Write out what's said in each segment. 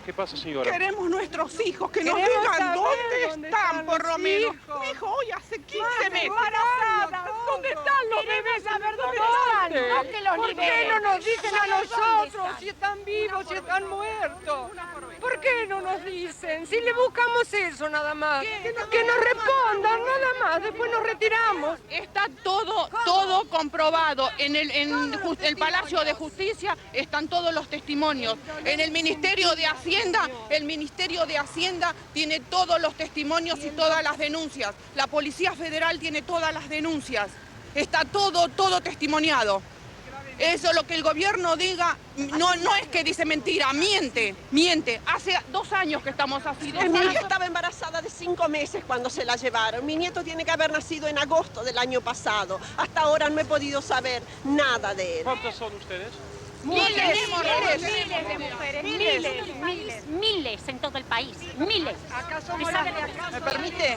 ¿Qué pasa, señora? Queremos nuestros hijos, que nos Queremos digan saber dónde están, por lo los menos. hijos. Mi hijo hoy hace 15 meses. Embarazada. ¿Dónde están los bebés? saber dónde ¿Dónde? están, no que los ¿Por qué liberen. no nos dicen a ¿Dónde nosotros están? si están vivos, si están muertos? ¿Por qué no nos dicen? Si le buscamos eso nada más. Que nos respondan nada más, después nos retiramos. Está todo comprobado. En el Palacio de Justicia están todos los testimonios. En el Ministerio de Hacienda, tiene todos los testimonios y todas las denuncias. La Policía Federal tiene todas las denuncias. Está todo testimoniado. Eso, lo que el gobierno diga, no es que dice mentira, miente. Hace 2 años que estamos así. Mi hija estaba embarazada de 5 meses cuando se la llevaron. Mi nieto tiene que haber nacido en agosto del año pasado. Hasta ahora no he podido saber nada de él. ¿Cuántos son ustedes? Miles de mujeres, miles en todo el país, miles. Acá somos las de acá. ¿Me permite?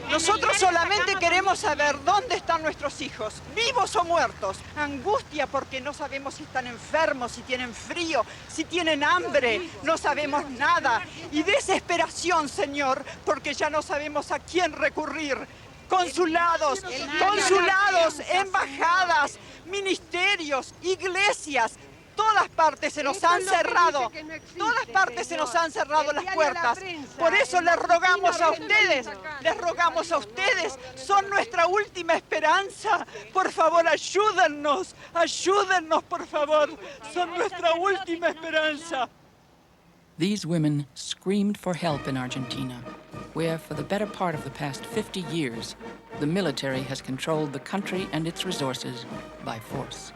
Nosotros solamente queremos saber dónde están nuestros hijos, vivos o muertos. Angustia porque no sabemos si están enfermos, si tienen frío, si tienen hambre. No sabemos nada. Y desesperación, Señor, porque ya no sabemos a quién recurrir. Consulados, embajadas, ministerios, iglesias. Todas partes se nos han cerrado, todas partes se nos han cerrado las puertas. Por eso les rogamos a ustedes, son nuestra última esperanza. Por favor, ayúdennos, por favor, son nuestra última esperanza. These women screamed for help in Argentina, where for the better part of the past 50 years, the military has controlled the country and its resources by force.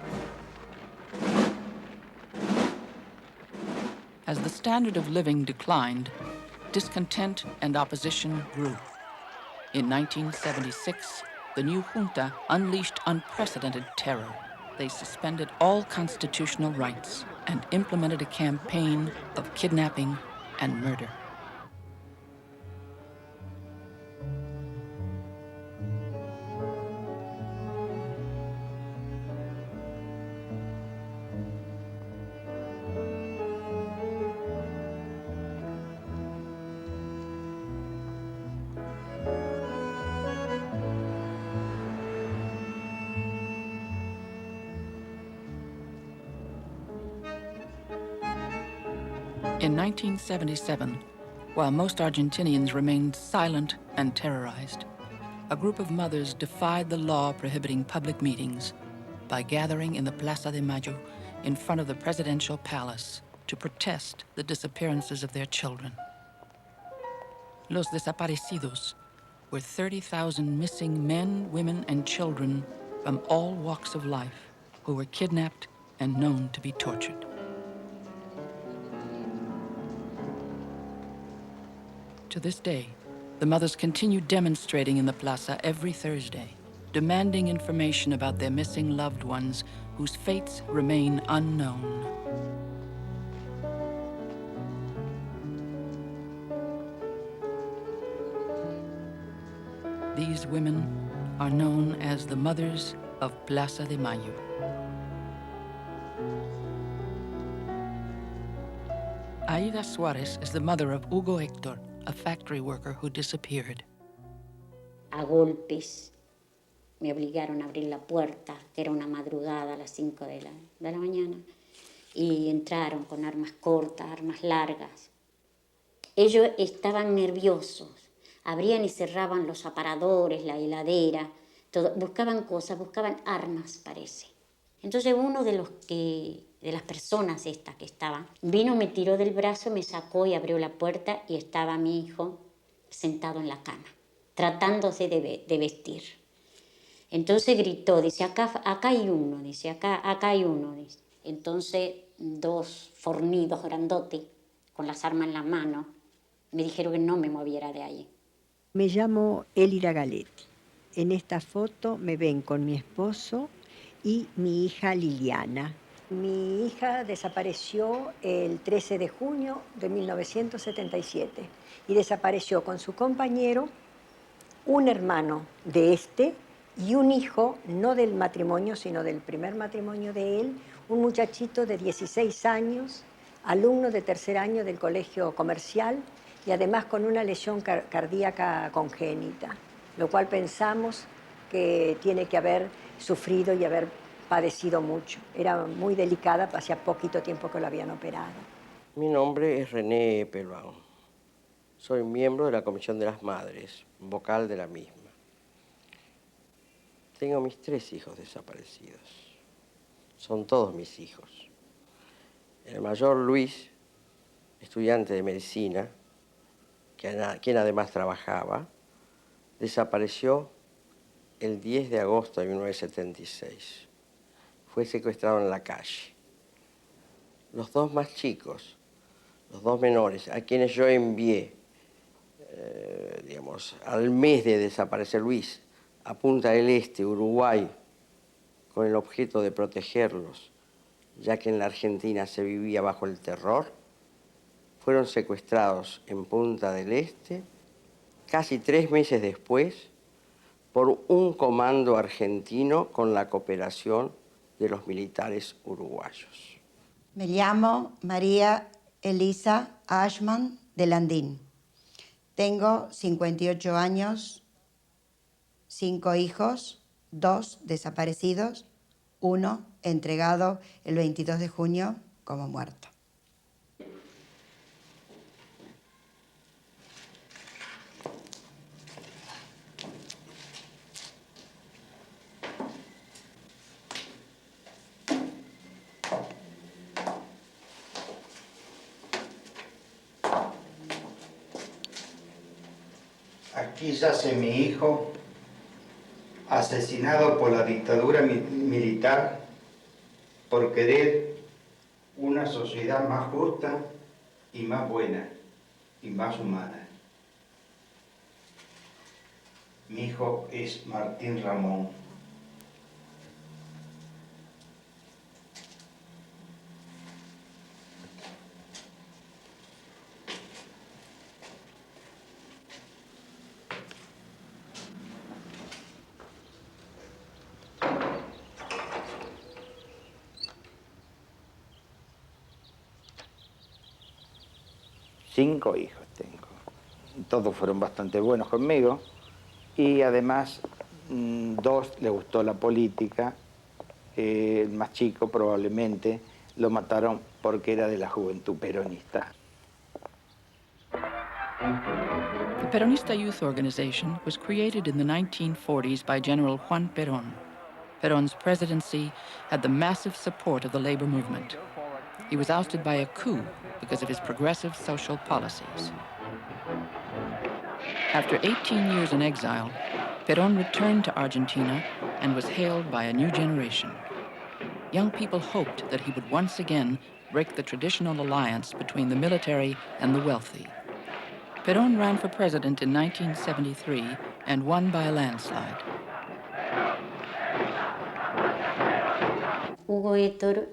As the standard of living declined, discontent and opposition grew. In 1976, the new junta unleashed unprecedented terror. They suspended all constitutional rights and implemented a campaign of kidnapping and murder. In 1977, while most Argentinians remained silent and terrorized, a group of mothers defied the law prohibiting public meetings by gathering in the Plaza de Mayo in front of the presidential palace to protest the disappearances of their children. Los Desaparecidos were 30,000 missing men, women, and children from all walks of life who were kidnapped and known to be tortured. To this day, the mothers continue demonstrating in the plaza every Thursday, demanding information about their missing loved ones whose fates remain unknown. These women are known as the Mothers of Plaza de Mayo. Aida Suarez is the mother of Hugo Hector, a factory worker who disappeared. A golpes me obligaron a abrir la puerta, que era una madrugada a las 5 de la mañana, y entraron con armas cortas, armas largas. Ellos estaban nerviosos, abrían y cerraban los aparadores, la heladera, todo, buscaban cosas, buscaban armas, parece. Entonces uno de las personas estas que estaban, vino, me tiró del brazo, me sacó y abrió la puerta y estaba mi hijo sentado en la cama, tratándose de vestir. Entonces gritó, dice, acá hay uno, dice, acá hay uno, dice. Entonces 2 fornidos grandotes, con las armas en la mano, me dijeron que no me moviera de ahí. Me llamo Elira Galetti. En esta foto me ven con mi esposo y mi hija Liliana. Mi hija desapareció el 13 de junio de 1977 y desapareció con su compañero, un hermano de este y un hijo, no del matrimonio, sino del primer matrimonio de él, un muchachito de 16 años, alumno de tercer año del colegio comercial y además con una lesión cardíaca congénita, lo cual pensamos que tiene que haber sufrido y haber padecido mucho. Era muy delicada, hacía poquito tiempo que lo habían operado. Mi nombre es René Peluán. Soy miembro de la Comisión de las Madres, vocal de la misma. Tengo mis 3 hijos desaparecidos. Son todos mis hijos. El mayor, Luis, estudiante de medicina, quien además trabajaba, desapareció el 10 de agosto de 1976. Fue secuestrado en la calle. Los 2 más chicos, los 2 menores, a quienes yo envié, al mes de desaparecer Luis, a Punta del Este, Uruguay, con el objeto de protegerlos, ya que en la Argentina se vivía bajo el terror, fueron secuestrados en Punta del Este casi 3 meses después por un comando argentino con la cooperación de los militares uruguayos. Me llamo María Elisa Ashman de Landín. Tengo 58 años, 5 hijos, 2 desaparecidos, 1 entregado el 22 de junio como muerto. Aquí yace mi hijo, asesinado por la dictadura militar por querer una sociedad más justa y más buena y más humana. Mi hijo es Martín Ramón. Cinco hijos tengo. Todos fueron bastante buenos conmigo y además 2 le gustó la política. El más chico probablemente lo mataron porque era de la juventud peronista. The Peronista Youth Organization was created in the 1940s by General Juan Perón. Perón's presidency had the massive support of the labor movement. He was ousted by a coup because of his progressive social policies. After 18 years in exile, Perón returned to Argentina and was hailed by a new generation. Young people hoped that he would once again break the traditional alliance between the military and the wealthy. Perón ran for president in 1973 and won by a landslide. Hugo Héctor,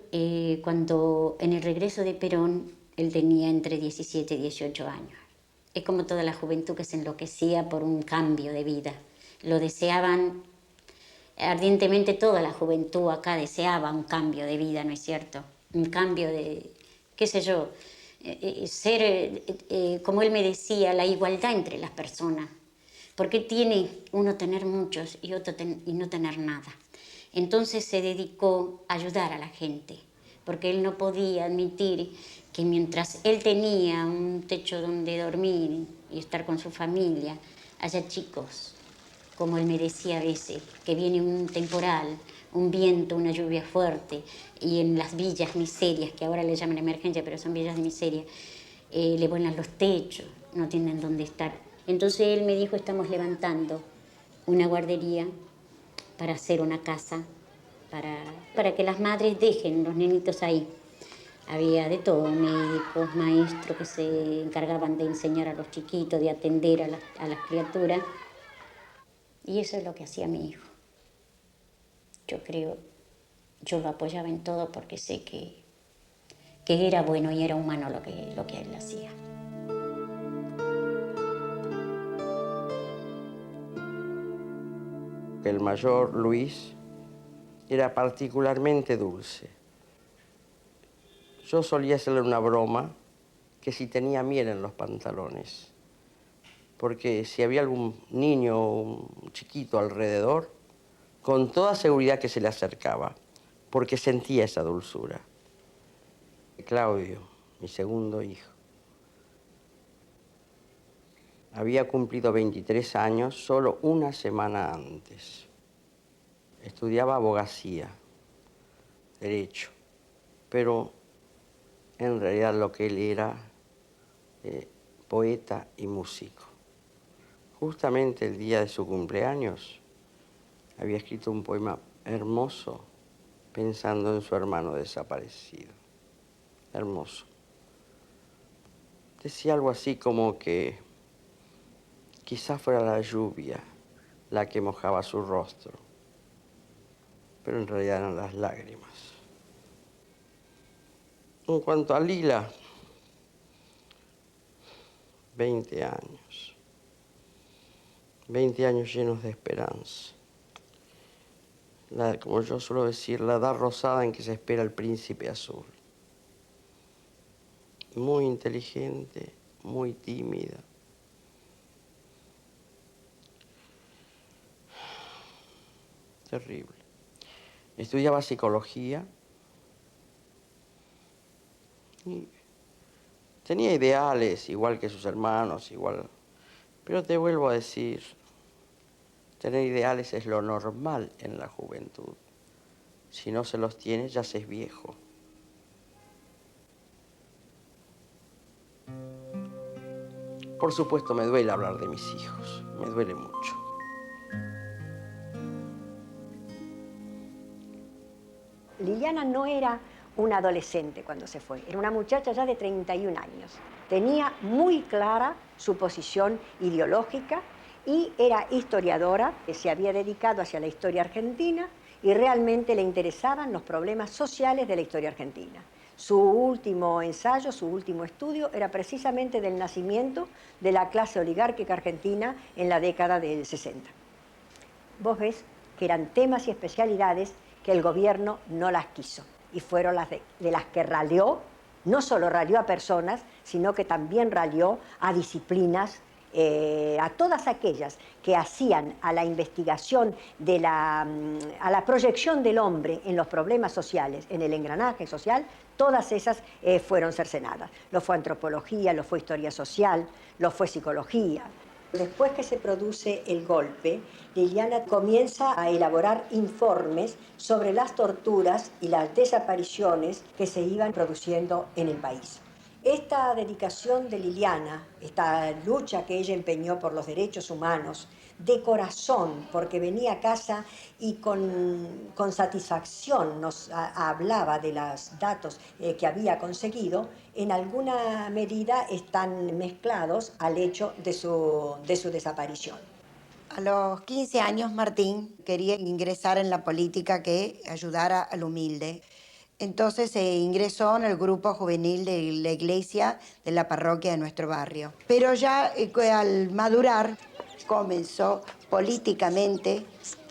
cuando en el regreso de Perón, él tenía entre 17 y 18 años. Es como toda la juventud que se enloquecía por un cambio de vida. Lo deseaban ardientemente, toda la juventud acá deseaba un cambio de vida, ¿no es cierto? Un cambio de, qué sé yo, ser, como él me decía, la igualdad entre las personas. ¿Por qué tiene uno tener muchos y otro y no tener nada? Entonces se dedicó a ayudar a la gente, porque él no podía admitir que mientras él tenía un techo donde dormir y estar con su familia, haya chicos, como él me decía a veces, que viene un temporal, un viento, una lluvia fuerte, y en las villas miserias, que ahora le llaman emergencia, pero son villas de miseria, le vuelan los techos, no tienen dónde estar. Entonces él me dijo, estamos levantando una guardería para hacer una casa, para que las madres dejen los nenitos ahí. Había de todo, médicos, maestros que se encargaban de enseñar a los chiquitos, de atender a las criaturas. Y eso es lo que hacía mi hijo. Yo creo, yo lo apoyaba en todo porque sé que era bueno y era humano lo que él hacía. El mayor, Luis, era particularmente dulce. yo solía hacerle una broma que si tenía miel en los pantalones, porque si había algún niño o un chiquito alrededor, con toda seguridad que se le acercaba, porque sentía esa dulzura. Claudio, mi segundo hijo, había cumplido 23 años solo una semana antes. Estudiaba abogacía, derecho, pero en realidad lo que él era, poeta y músico. Justamente el día de su cumpleaños había escrito un poema hermoso pensando en su hermano desaparecido. Hermoso. Decía algo así como que quizás fuera la lluvia la que mojaba su rostro, pero en realidad eran las lágrimas. En cuanto a Lila, 20 años. 20 años llenos de esperanza. Como yo suelo decir, la edad rosada en que se espera el príncipe azul. Muy inteligente, muy tímida. Terrible. Estudiaba psicología y tenía ideales, igual que sus hermanos, igual. Pero te vuelvo a decir, tener ideales es lo normal en la juventud. Si no se los tienes, ya se es viejo. Por supuesto, me duele hablar de mis hijos, me duele mucho. Liliana no era una adolescente cuando se fue, era una muchacha ya de 31 años. Tenía muy clara su posición ideológica y era historiadora, que se había dedicado hacia la historia argentina y realmente le interesaban los problemas sociales de la historia argentina. Su último ensayo, su último estudio, era precisamente del nacimiento de la clase oligárquica argentina en la década del 60. Vos ves que eran temas y especialidades que el gobierno no las quiso y fueron las de las que ralió, no solo ralió a personas, sino que también ralió a disciplinas, a todas aquellas que hacían a la investigación, a la proyección del hombre en los problemas sociales, en el engranaje social, todas esas fueron cercenadas. Lo fue antropología, lo fue historia social, lo fue psicología. Después que se produce el golpe, Liliana comienza a elaborar informes sobre las torturas y las desapariciones que se iban produciendo en el país. Esta dedicación de Liliana, esta lucha que ella empeñó por los derechos humanos, de corazón, porque venía a casa y con satisfacción nos hablaba de los datos que había conseguido, en alguna medida están mezclados al hecho de su desaparición. A los 15 años, Martín quería ingresar en la política que ayudara al humilde. Entonces se ingresó en el grupo juvenil de la iglesia de la parroquia de nuestro barrio. Pero ya al madurar comenzó políticamente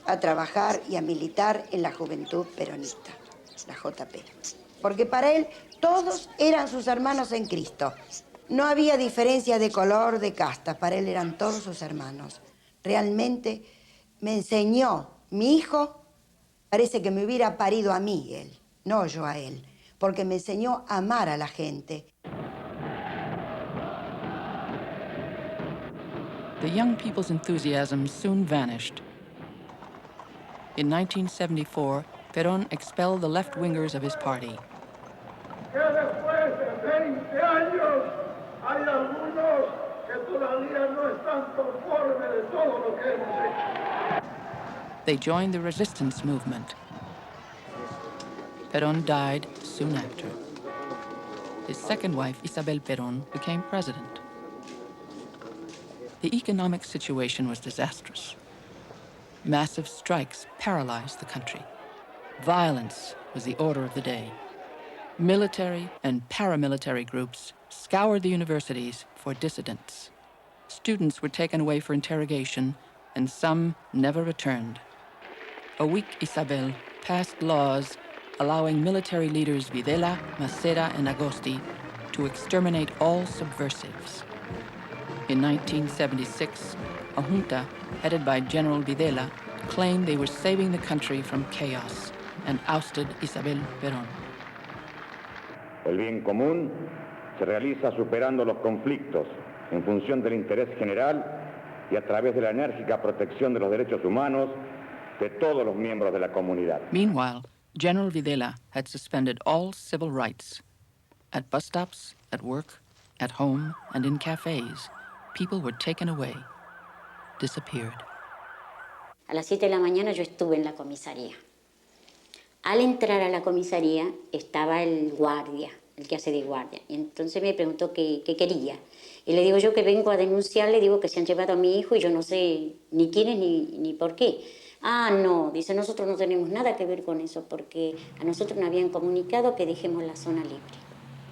a trabajar y a militar en la Juventud Peronista, la JP. Porque para él todos eran sus hermanos en Cristo. No había diferencia de color, de casta, para él eran todos sus hermanos. Realmente me enseñó, mi hijo, parece que me hubiera parido a mí él, no yo a él, porque me enseñó a amar a la gente. The young people's enthusiasm soon vanished. In 1974, Perón expelled the left-wingers of his party. Que después de 20 años hay algunos que todavía no están conformes de todo lo que hemos hecho. They joined the resistance movement. Perón died soon after. His second wife, Isabel Perón, became president. The economic situation was disastrous. Massive strikes paralyzed the country. Violence was the order of the day. Military and paramilitary groups scoured the universities for dissidents. Students were taken away for interrogation, and some never returned. A weak Isabel passed laws allowing military leaders Videla, Macera, and Agosti to exterminate all subversives. In 1976, a junta headed by General Videla claimed they were saving the country from chaos and ousted Isabel Perón. El bien común se realiza superando los conflictos en función del interés general y a través de la enérgica protección de los derechos humanos de todos los miembros de la comunidad. Meanwhile, General Videla had suspended all civil rights. At bus stops, at work, at home, and in cafes, people were taken away, disappeared. A las 7 de la mañana yo estuve en la comisaría. Al entrar a la comisaría estaba el guardia, el que hace de guardia. Y entonces me preguntó qué quería. Y le digo yo que vengo a denunciar, le digo que se han llevado a mi hijo y yo no sé ni quién es ni por qué. Ah, no, dice, nosotros no tenemos nada que ver con eso porque a nosotros nos habían comunicado que dejemos la zona libre.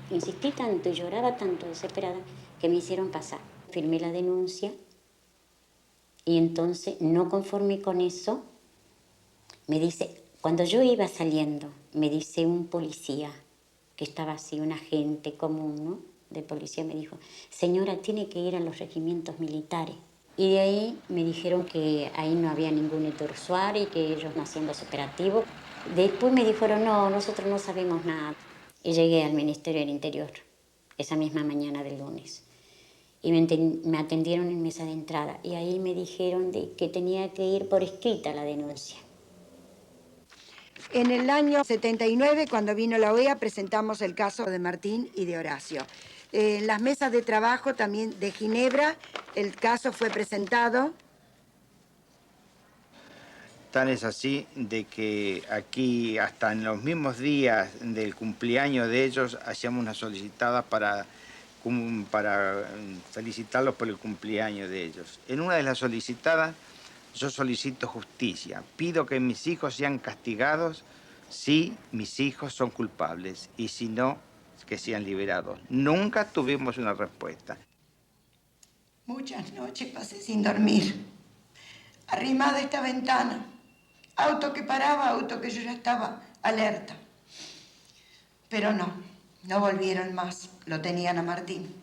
Insistí tanto y lloraba tanto desesperada que me hicieron pasar. Firmé la denuncia y entonces, no conforme con eso, me dice, cuando yo iba saliendo, me dice un policía, que estaba así, un agente común, ¿no?, de policía, me dijo, señora, tiene que ir a los regimientos militares. Y de ahí me dijeron que ahí no había ningún Héctor Suárez y que ellos no hacían los operativos. Después me dijeron, no, nosotros no sabemos nada. Y llegué al Ministerio del Interior, esa misma mañana del lunes. Y me atendieron en mesa de entrada. Y ahí me dijeron que tenía que ir por escrita la denuncia. En el año 79, cuando vino la OEA, presentamos el caso de Martín y de Horacio. En las mesas de trabajo también de Ginebra, el caso fue presentado. Tan es así de que aquí, hasta en los mismos días del cumpleaños de ellos, hacíamos una solicitada para felicitarlos por el cumpleaños de ellos. En una de las solicitadas, yo solicito justicia. Pido que mis hijos sean castigados si mis hijos son culpables y si no, que sean liberados. Nunca tuvimos una respuesta. Muchas noches pasé sin dormir, arrimada a esta ventana. Auto que paraba, auto que yo ya estaba alerta. Pero no volvieron más, lo tenían a Martín.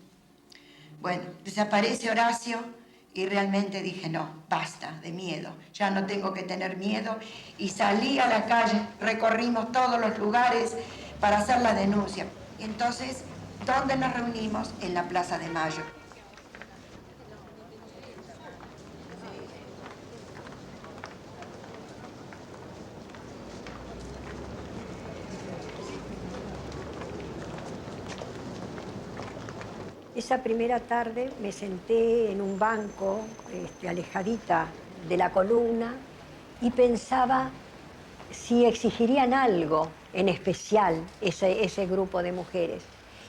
Bueno, desaparece Horacio y realmente dije, no, basta de miedo, ya no tengo que tener miedo. Y salí a la calle, recorrimos todos los lugares para hacer la denuncia. Y entonces, ¿dónde nos reunimos? En la Plaza de Mayo. Esa primera tarde me senté en un banco, alejadita de la columna, y pensaba si exigirían algo en especial ese grupo de mujeres.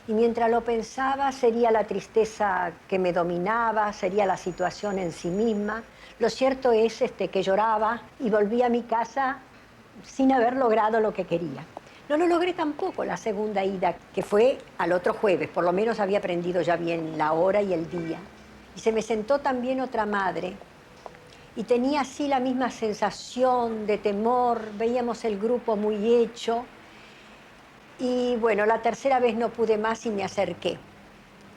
Y mientras lo pensaba, sería la tristeza que me dominaba, sería la situación en sí misma. Lo cierto es que lloraba y volví a mi casa sin haber logrado lo que quería. No lo logré tampoco la segunda ida, que fue al otro jueves. Por lo menos había aprendido ya bien la hora y el día. Y se me sentó también otra madre. Y tenía así la misma sensación de temor. Veíamos el grupo muy hecho. Y bueno, la tercera vez no pude más y me acerqué.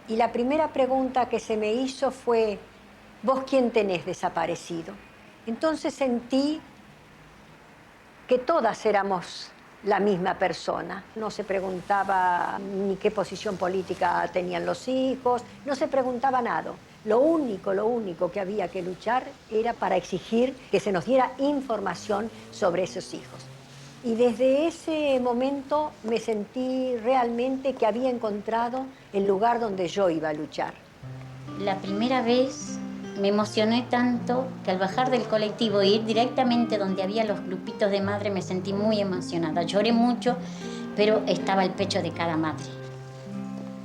Y la primera pregunta que se me hizo fue, ¿vos quién tenés desaparecido? Entonces sentí que todas éramos la misma persona. No se preguntaba ni qué posición política tenían los hijos, no se preguntaba nada. Lo único que había que luchar era para exigir que se nos diera información sobre esos hijos. Y desde ese momento me sentí realmente que había encontrado el lugar donde yo iba a luchar. La primera vez me emocioné tanto que al bajar del colectivo e ir directamente donde había los grupitos de madres me sentí muy emocionada. Lloré mucho, pero estaba el pecho de cada madre.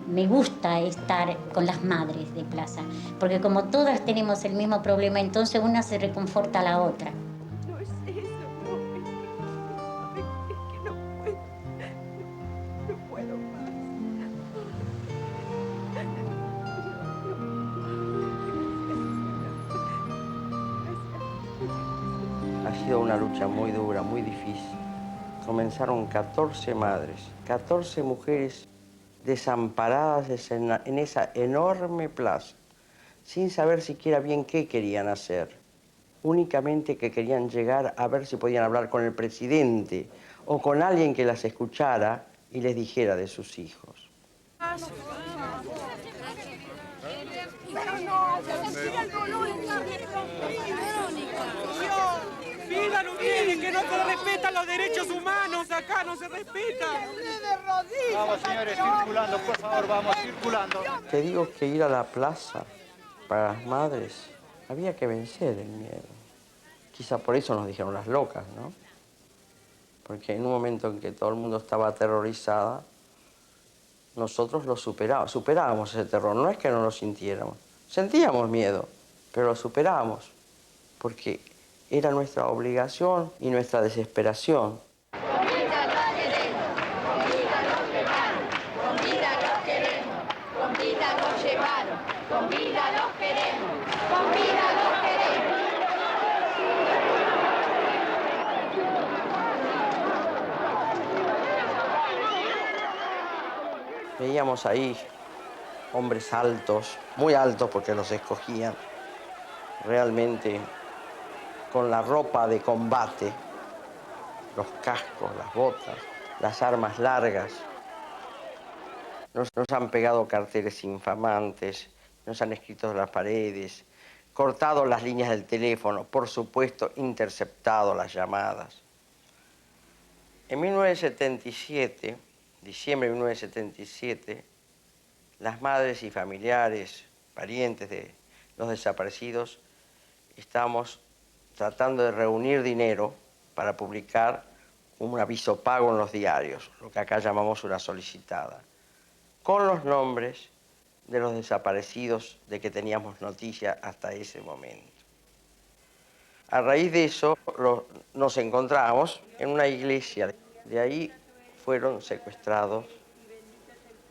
Me gusta estar con las madres de plaza, porque como todas tenemos el mismo problema, entonces una se reconforta a la otra. No es eso, es que no puedo más. Ha sido una lucha muy dura, muy difícil, comenzaron 14 madres, 14 mujeres desamparadas en esa enorme plaza, sin saber siquiera bien qué querían hacer. Únicamente que querían llegar a ver si podían hablar con el presidente o con alguien que las escuchara y les dijera de sus hijos. Pídalo, miren, que no se respetan los derechos humanos acá, no se respetan. Vamos, señores, circulando, por favor, vamos, circulando. Te digo que ir a la plaza para las madres había que vencer el miedo. Quizá por eso nos dijeron las locas, ¿no? Porque en un momento en que todo el mundo estaba aterrorizada, nosotros lo superábamos ese terror. No es que no lo sintiéramos, sentíamos miedo, pero lo superábamos, porque era nuestra obligación y nuestra desesperación. Veíamos ahí hombres altos, muy altos porque los escogían, realmente con la ropa de combate, los cascos, las botas, las armas largas. Nos han pegado carteles infamantes, nos han escrito en las paredes, cortado las líneas del teléfono, por supuesto, interceptado las llamadas. En 1977, diciembre de 1977, las madres y familiares, parientes de los desaparecidos, estábamos tratando de reunir dinero para publicar un aviso pago en los diarios, lo que acá llamamos una solicitada, con los nombres de los desaparecidos de que teníamos noticia hasta ese momento. A raíz de eso nos encontramos en una iglesia. De ahí fueron secuestrados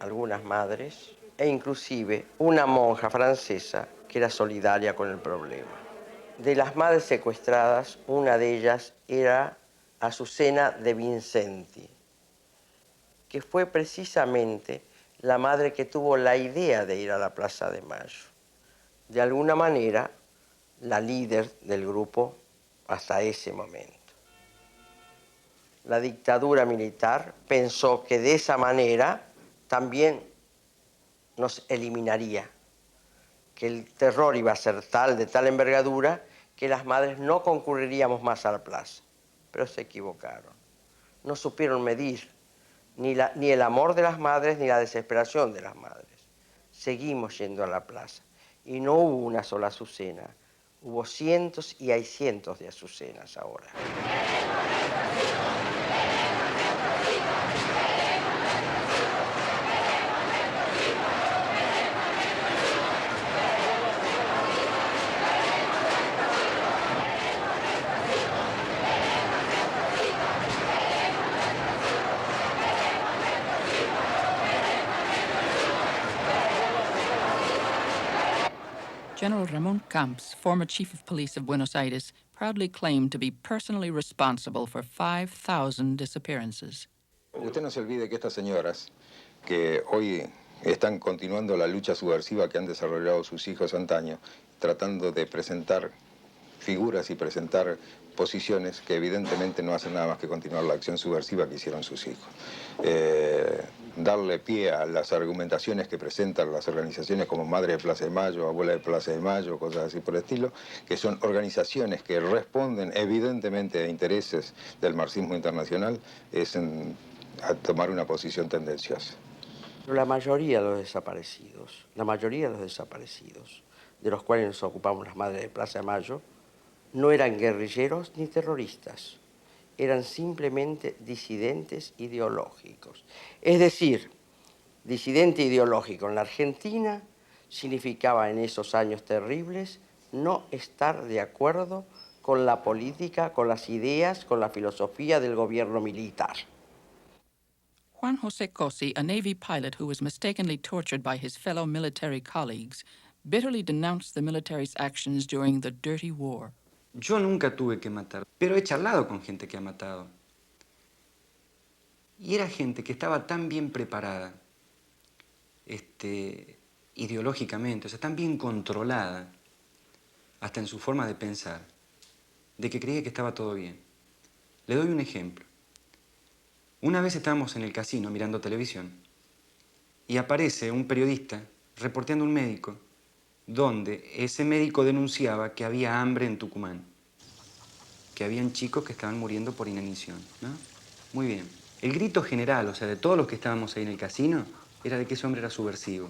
algunas madres e inclusive una monja francesa que era solidaria con el problema. De las madres secuestradas, una de ellas era Azucena de Vincenti, que fue precisamente la madre que tuvo la idea de ir a la Plaza de Mayo. De alguna manera, la líder del grupo hasta ese momento. La dictadura militar pensó que de esa manera también nos eliminaría, que el terror iba a ser tal, de tal envergadura, que las madres no concurriríamos más a la plaza. Pero se equivocaron. No supieron medir ni el amor de las madres ni la desesperación de las madres. Seguimos yendo a la plaza. Y no hubo una sola Azucena. Hubo cientos y hay cientos de Azucenas ahora. General Ramón Camps, former chief of police of Buenos Aires, proudly claimed to be personally responsible for 5,000 disappearances. Usted no se olvide que estas señoras, que hoy están continuando la lucha subversiva que han desarrollado sus hijos antaño, tratando de presentar figuras y presentar posiciones que evidentemente no hacen nada más que continuar la acción subversiva que hicieron sus hijos. Darle pie a las argumentaciones que presentan las organizaciones como Madre de Plaza de Mayo, Abuela de Plaza de Mayo, cosas así por el estilo, que son organizaciones que responden evidentemente a intereses del marxismo internacional, es a tomar una posición tendenciosa. La mayoría de los desaparecidos, de los cuales nos ocupamos las Madres de Plaza de Mayo, no eran guerrilleros ni terroristas, eran simplemente disidentes ideológicos. Es decir, disidente ideológico en la Argentina significaba en esos años terribles no estar de acuerdo con la política, con las ideas, con la filosofía del gobierno militar. Juan José Cosi, a Navy pilot who was mistakenly tortured by his fellow military colleagues, bitterly denounced the military's actions during the Dirty War. Yo nunca tuve que matar, pero he charlado con gente que ha matado. Y era gente que estaba tan bien preparada, ideológicamente, o sea, tan bien controlada, hasta en su forma de pensar, de que creía que estaba todo bien. Le doy un ejemplo. Una vez estábamos en el casino mirando televisión y aparece un periodista reporteando un médico donde ese médico denunciaba que había hambre en Tucumán, que habían chicos que estaban muriendo por inanición, ¿no? Muy bien. El grito general, o sea, de todos los que estábamos ahí en el casino, era de que ese hombre era subversivo.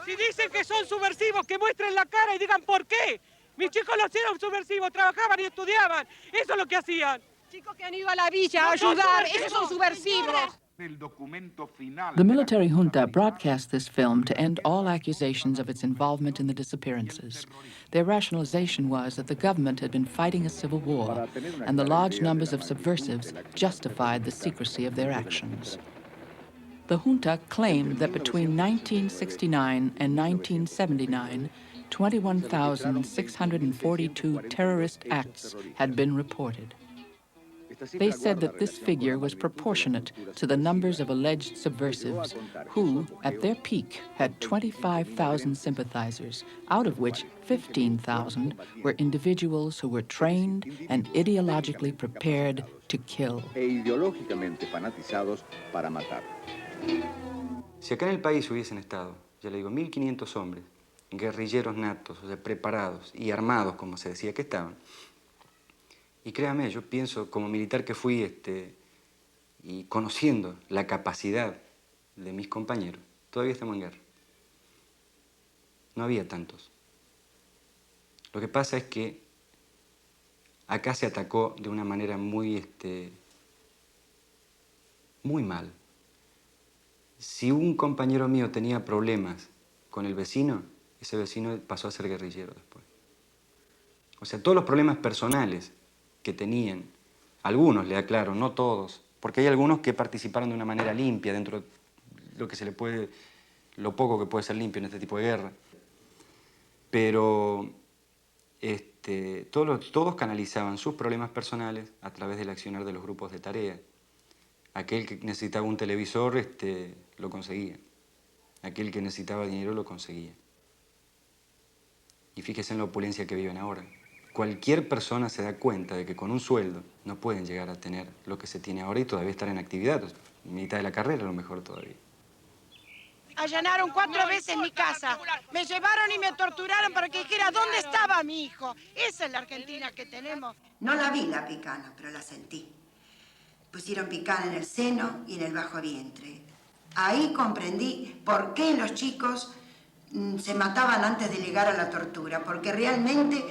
Si dicen que son subversivos, que muestren la cara y digan por qué. Mis chicos los eran subversivos, trabajaban y estudiaban. Eso es lo que hacían. Chicos que han ido a la villa a ayudar, esos son subversivos. The military junta broadcast this film to end all accusations of its involvement in the disappearances. Their rationalization was that the government had been fighting a civil war, and the large numbers of subversives justified the secrecy of their actions. The junta claimed that between 1969 and 1979, 21,642 terrorist acts had been reported. They said that this figure was proportionate to the numbers of alleged subversives who, at their peak, had 25,000 sympathizers, out of which 15,000 were individuals who were trained and ideologically prepared to kill. Si acá en el país hubiesen estado, ya le digo, 1.500 hombres, guerrilleros natos, o sea, preparados y armados, como se decía que estaban, y créame, yo pienso, como militar que fui, y conociendo la capacidad de mis compañeros, todavía estamos en guerra. No había tantos. Lo que pasa es que acá se atacó de una manera muy, muy mal. Si un compañero mío tenía problemas con el vecino, ese vecino pasó a ser guerrillero después. O sea, todos los problemas personales que tenían, algunos, le aclaro, no todos, porque hay algunos que participaron de una manera limpia dentro de lo que se le puede, lo poco que puede ser limpio en este tipo de guerra. Pero todos canalizaban sus problemas personales a través del accionar de los grupos de tarea. Aquel que necesitaba un televisor, lo conseguía. Aquel que necesitaba dinero, lo conseguía. Y fíjese en la opulencia que viven ahora. Cualquier persona se da cuenta de que con un sueldo no pueden llegar a tener lo que se tiene ahora y todavía estar en actividad. Mitad de la carrera a lo mejor todavía. Allanaron 4 veces mi casa. Me llevaron y me torturaron para que dijera dónde estaba mi hijo. Esa es la Argentina que tenemos. No la vi la picana, pero la sentí. Pusieron picana en el seno y en el bajo vientre. Ahí comprendí por qué los chicos se mataban antes de llegar a la tortura, porque realmente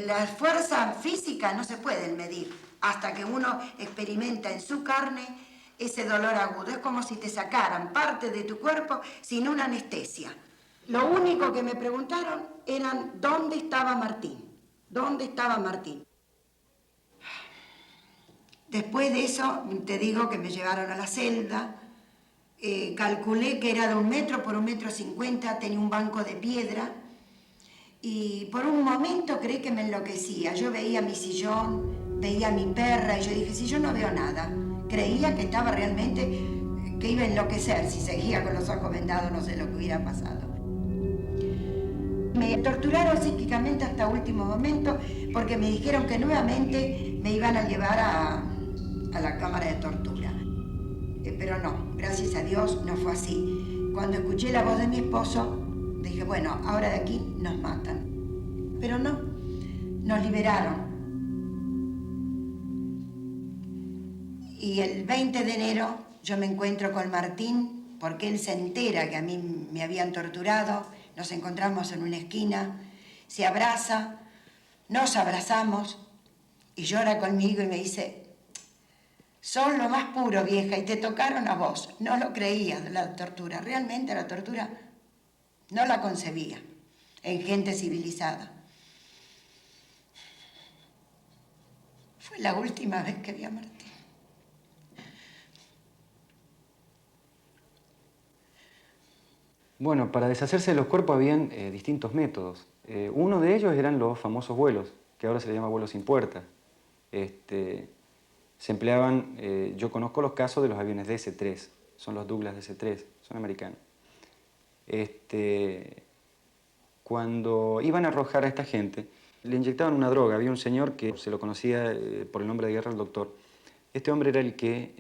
las fuerzas físicas no se pueden medir hasta que uno experimenta en su carne ese dolor agudo. Es como si te sacaran parte de tu cuerpo sin una anestesia. Lo único que me preguntaron eran ¿dónde estaba Martín? ¿Dónde estaba Martín? Después de eso, te digo que me llevaron a la celda. Calculé que era de 1 metro por 1,50 metros, tenía un banco de piedra y por un momento creí que me enloquecía. Yo veía mi sillón, veía a mi perra y yo dije, si yo no veo nada, creía que estaba realmente, que iba a enloquecer. Si seguía con los ojos vendados no sé lo que hubiera pasado. Me torturaron psíquicamente hasta último momento porque me dijeron que nuevamente me iban a llevar a la cámara de tortura. Pero no, gracias a Dios no fue así. Cuando escuché la voz de mi esposo, dije, bueno, ahora de aquí nos matan. Pero no, nos liberaron. Y el 20 de enero yo me encuentro con Martín, porque él se entera que a mí me habían torturado. Nos encontramos en una esquina, se abraza, nos abrazamos y llora conmigo y me dice, son lo más puro, vieja, y te tocaron a vos. No lo creía de la tortura. Realmente la tortura no la concebía en gente civilizada. Fue la última vez que vi a Martín. Bueno, para deshacerse de los cuerpos habían distintos métodos. Uno de ellos eran los famosos vuelos, que ahora se le llama vuelo sin puerta. se empleaban, yo conozco los casos de los aviones DC-3, son los Douglas DC-3, son americanos. Cuando iban a arrojar a esta gente, le inyectaban una droga. Había un señor que se lo conocía por el nombre de guerra, el doctor. Este hombre era el que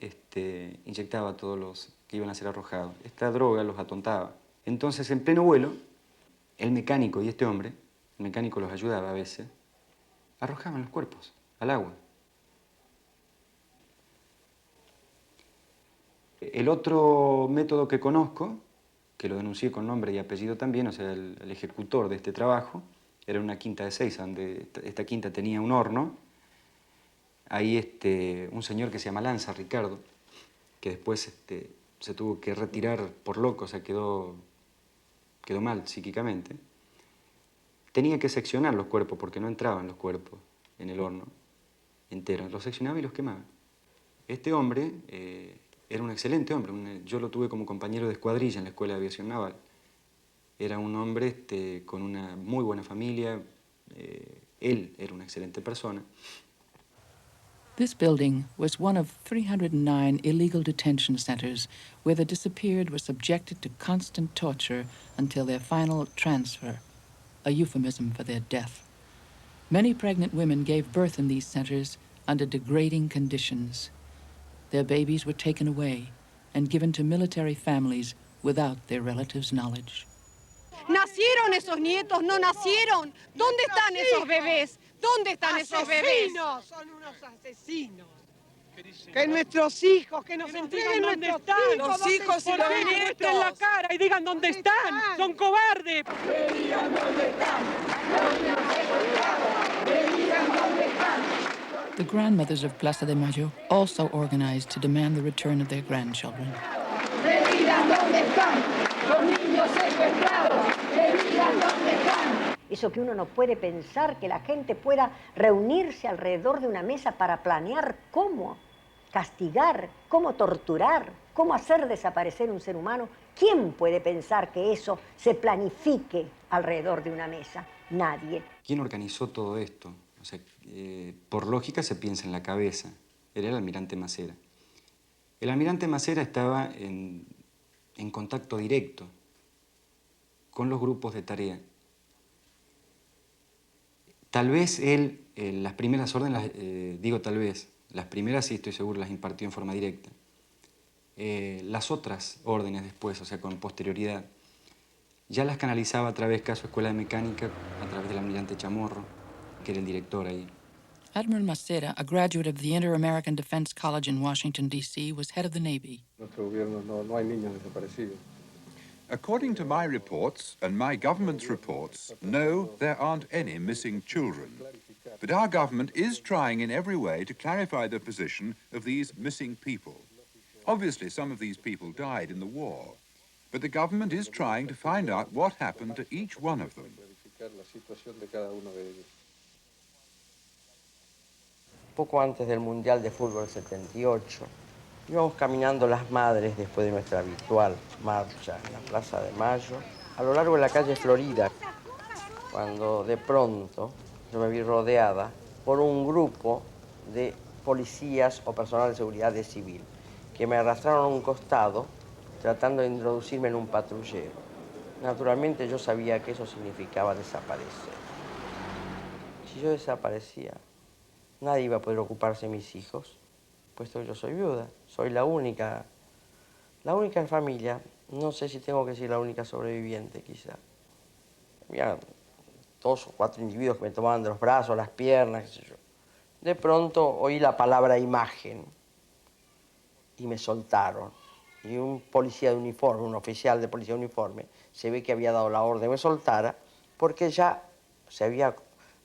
inyectaba a todos los que iban a ser arrojados. Esta droga los atontaba. Entonces, en pleno vuelo, el mecánico y este hombre, el mecánico los ayudaba a veces, arrojaban los cuerpos al agua. El otro método que conozco, que lo denuncié con nombre y apellido también, o sea, el ejecutor de este trabajo, era una quinta de Seiza, donde esta quinta tenía un horno. Ahí un señor que se llama Lanza, Ricardo, que después se tuvo que retirar por loco, o sea, quedó mal psíquicamente. Tenía que seccionar los cuerpos porque no entraban los cuerpos en el horno entero. Los seccionaba y los quemaba. Este hombre era un excelente hombre. Yo lo tuve como compañero de escuadrilla en la Escuela de Aviación Naval. Era un hombre con una muy buena familia. Él era una excelente persona. This building was one of 309 illegal detention centers where the disappeared were subjected to constant torture until their final transfer, a euphemism for their death. Many pregnant women gave birth in these centers under degrading conditions. Their babies were taken away and given to military families without their relatives' knowledge. ¿Nacieron esos nietos? ¿No nacieron? ¿Dónde están esos bebés? ¿Dónde están esos bebés? Son unos asesinos. Que nuestros hijos, que nos entreguen dónde están. Los hijos y los nietos. Muestren la cara y digan dónde están. Son cobardes. Que digan dónde están. Que digan dónde están. The grandmothers of Plaza de Mayo also organized to demand the return of their grandchildren. Que digan dónde están. Los niños secuestrados. Que digan dónde están. Eso que uno no puede pensar, que la gente pueda reunirse alrededor de una mesa para planear cómo castigar, cómo torturar, cómo hacer desaparecer un ser humano. ¿Quién puede pensar que eso se planifique alrededor de una mesa? Nadie. ¿Quién organizó todo esto? O sea, por lógica se piensa en la cabeza. Era el almirante Macera. El almirante Macera estaba en contacto directo con los grupos de tarea. Tal vez él, las primeras órdenes, digo tal vez, las primeras sí estoy seguro las impartió en forma directa. Las otras órdenes después, o sea, con posterioridad, ya las canalizaba a través de su escuela de mecánica, a través del almirante Chamorro, que era el director ahí. Admiral Macera, a graduate of the Inter-American Defense College in Washington, D.C., was head of the Navy. Nuestro gobierno no hay niños desaparecidos. According to my reports and my government's reports, no, there aren't any missing children. But our government is trying in every way to clarify the position of these missing people. Obviously, some of these people died in the war, but the government is trying to find out what happened to each one of them. Poco antes del Mundial de Fútbol 78, íbamos caminando las madres después de nuestra habitual marcha en la Plaza de Mayo, a lo largo de la calle Florida, cuando de pronto yo me vi rodeada por un grupo de policías o personal de seguridad de civil, que me arrastraron a un costado tratando de introducirme en un patrullero. Naturalmente yo sabía que eso significaba desaparecer. Si yo desaparecía, nadie iba a poder ocuparse de mis hijos, puesto que yo soy viuda, soy la única en familia, no sé si tengo que decir la única sobreviviente quizá. Había 2 o 4 individuos que me tomaban de los brazos, las piernas, qué sé yo. De pronto oí la palabra imagen y me soltaron. Y un policía de uniforme, un oficial de policía de uniforme, se ve que había dado la orden de que me soltara porque ya se había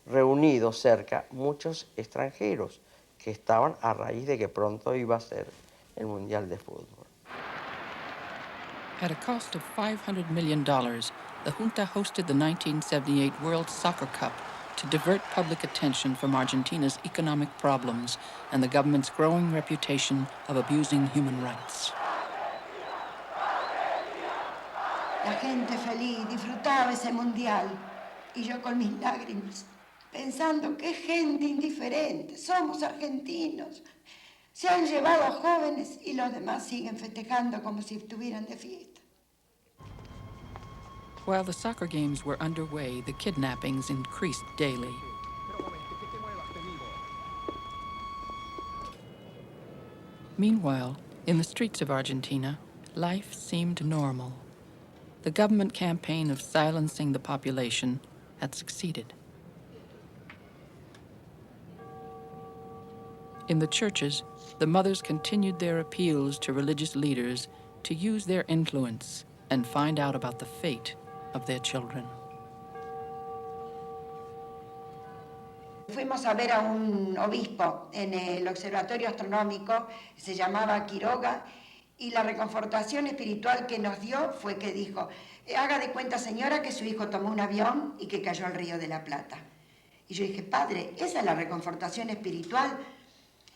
reunido cerca muchos extranjeros que estaban a raíz de que pronto iba a ser el Mundial de Fútbol. At a cost of $500 million, the junta hosted the 1978 World Soccer Cup to divert public attention from Argentina's economic problems and the government's growing reputation of abusing human rights. La gente feliz disfrutaba ese mundial y yo con mis lágrimas, pensando qué gente indiferente, somos argentinos, Se han llevado a jóvenes y los demás siguen festejando como si estuvieran de fiesta. While the soccer games were underway, the kidnappings increased daily. Meanwhile, in the streets of Argentina, life seemed normal. The government campaign of silencing the population had succeeded. In the churches, the mothers continued their appeals to religious leaders to use their influence and find out about the fate of their children. Fuimos a ver a un obispo en el observatorio astronómico, se llamaba Quiroga, y la reconfortación espiritual que nos dio fue que dijo, haga de cuenta, señora, que su hijo tomó un avión y que cayó al Río de la Plata. Y yo dije, padre, esa es la reconfortación espiritual.